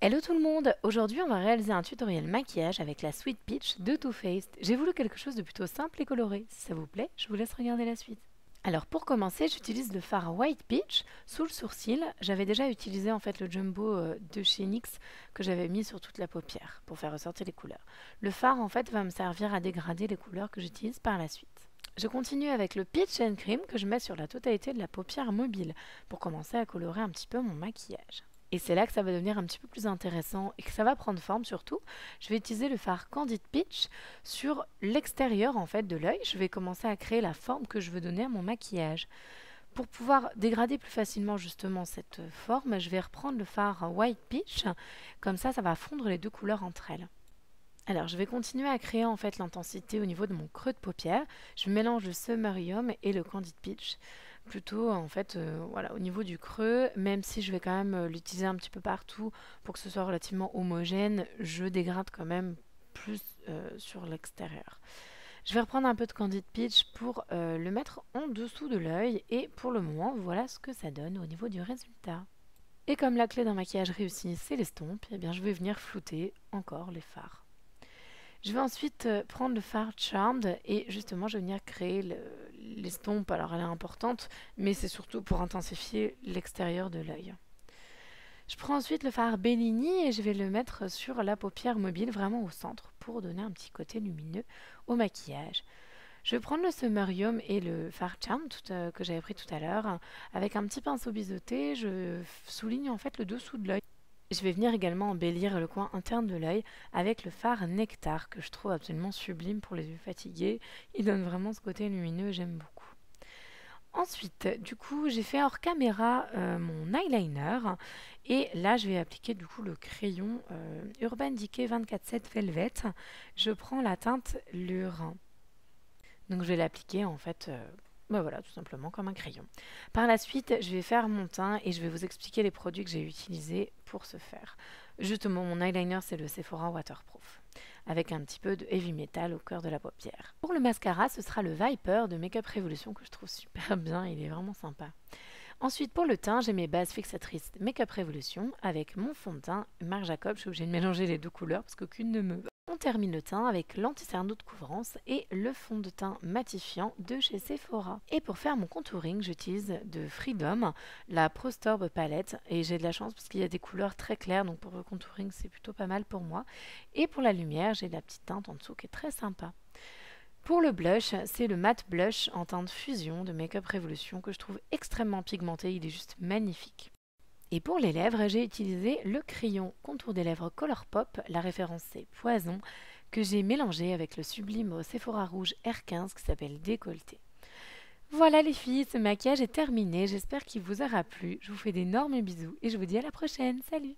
Hello tout le monde! Aujourd'hui on va réaliser un tutoriel maquillage avec la Sweet Peach de Too Faced. J'ai voulu quelque chose de plutôt simple et coloré. Si ça vous plaît, je vous laisse regarder la suite. Alors pour commencer, j'utilise le fard White Peach sous le sourcil. J'avais déjà utilisé en fait le jumbo de chez NYX que j'avais mis sur toute la paupière pour faire ressortir les couleurs. Le fard en fait va me servir à dégrader les couleurs que j'utilise par la suite. Je continue avec le Peach and Cream que je mets sur la totalité de la paupière mobile pour commencer à colorer un petit peu mon maquillage. Et c'est là que ça va devenir un petit peu plus intéressant et que ça va prendre forme surtout. Je vais utiliser le fard Candid Peach sur l'extérieur en fait de l'œil. Je vais commencer à créer la forme que je veux donner à mon maquillage. Pour pouvoir dégrader plus facilement justement cette forme, je vais reprendre le fard White Peach. Comme ça va fondre les deux couleurs entre elles. Alors, je vais continuer à créer en fait l'intensité au niveau de mon creux de paupière. Je mélange le Sumerium et le Candid Peach. Plutôt en fait voilà, au niveau du creux, même si je vais quand même l'utiliser un petit peu partout pour que ce soit relativement homogène, je dégrade quand même plus sur l'extérieur. Je vais reprendre un peu de Candid Peach pour le mettre en dessous de l'œil et pour le moment, voilà ce que ça donne au niveau du résultat. Et comme la clé d'un maquillage réussi, c'est l'estompe, eh bien je vais venir flouter encore les fards. Je vais ensuite prendre le fard Charmed et justement je vais venir créer l'estompe. Alors elle est importante, mais c'est surtout pour intensifier l'extérieur de l'œil. Je prends ensuite le fard Bellini et je vais le mettre sur la paupière mobile, vraiment au centre, pour donner un petit côté lumineux au maquillage. Je vais prendre le Sumerium et le fard Charmed que j'avais pris tout à l'heure. Avec un petit pinceau biseauté, je souligne en fait le dessous de l'œil. Je vais venir également embellir le coin interne de l'œil avec le fard Nectar que je trouve absolument sublime pour les yeux fatigués. Il donne vraiment ce côté lumineux, j'aime beaucoup. Ensuite, du coup, j'ai fait hors caméra mon eyeliner et là, je vais appliquer du coup le crayon Urban Decay 24/7 Velvet. Je prends la teinte Lurin. Donc, je vais l'appliquer en fait. Voilà, tout simplement comme un crayon. Par la suite, je vais faire mon teint et je vais vous expliquer les produits que j'ai utilisés pour ce faire. Justement, mon eyeliner, c'est le Sephora Waterproof, avec un petit peu de heavy metal au cœur de la paupière. Pour le mascara, ce sera le Viper de Makeup Revolution que je trouve super bien, il est vraiment sympa. Ensuite, pour le teint, j'ai mes bases fixatrices Makeup Revolution avec mon fond de teint Marc Jacobs. Je suis obligée de mélanger les deux couleurs parce qu'aucune ne me va. On termine le teint avec l'anti-cerneau de couvrance et le fond de teint matifiant de chez Sephora. Et pour faire mon contouring, j'utilise de Freedom, la Pro Storb palette. Et j'ai de la chance parce qu'il y a des couleurs très claires, donc pour le contouring, c'est plutôt pas mal pour moi. Et pour la lumière, j'ai de la petite teinte en dessous qui est très sympa. Pour le blush, c'est le matte blush en teinte fusion de Makeup Revolution que je trouve extrêmement pigmenté, il est juste magnifique. Et pour les lèvres, j'ai utilisé le crayon contour des lèvres Colourpop, la référence c'est Poison, que j'ai mélangé avec le sublime Sephora Rouge R15 qui s'appelle Décolleté. Voilà les filles, ce maquillage est terminé, j'espère qu'il vous aura plu. Je vous fais d'énormes bisous et je vous dis à la prochaine, salut!